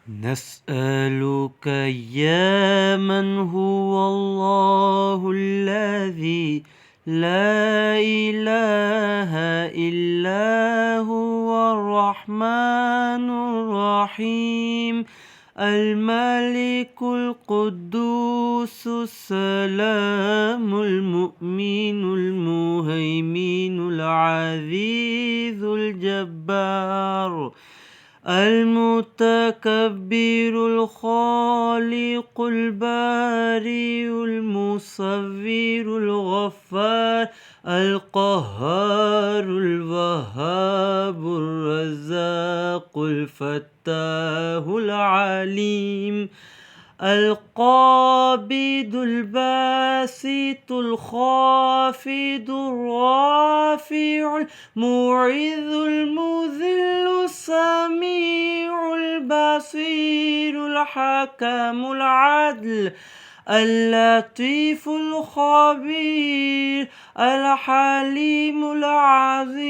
نسألك يا من هو الله الذي لا إله إلا هو الرحمن الرحيم الملك القدوس السلام المؤمن المهيمن العزيز الجبار المتكبر الخالق البارئ المصور الغفار القهار الوهاب الرزاق الفتاح العليم القابض الباسط الخافض الرافع المعز المذل السميع البصير الحكم العدل اللطيف الخبير الحليم العظيم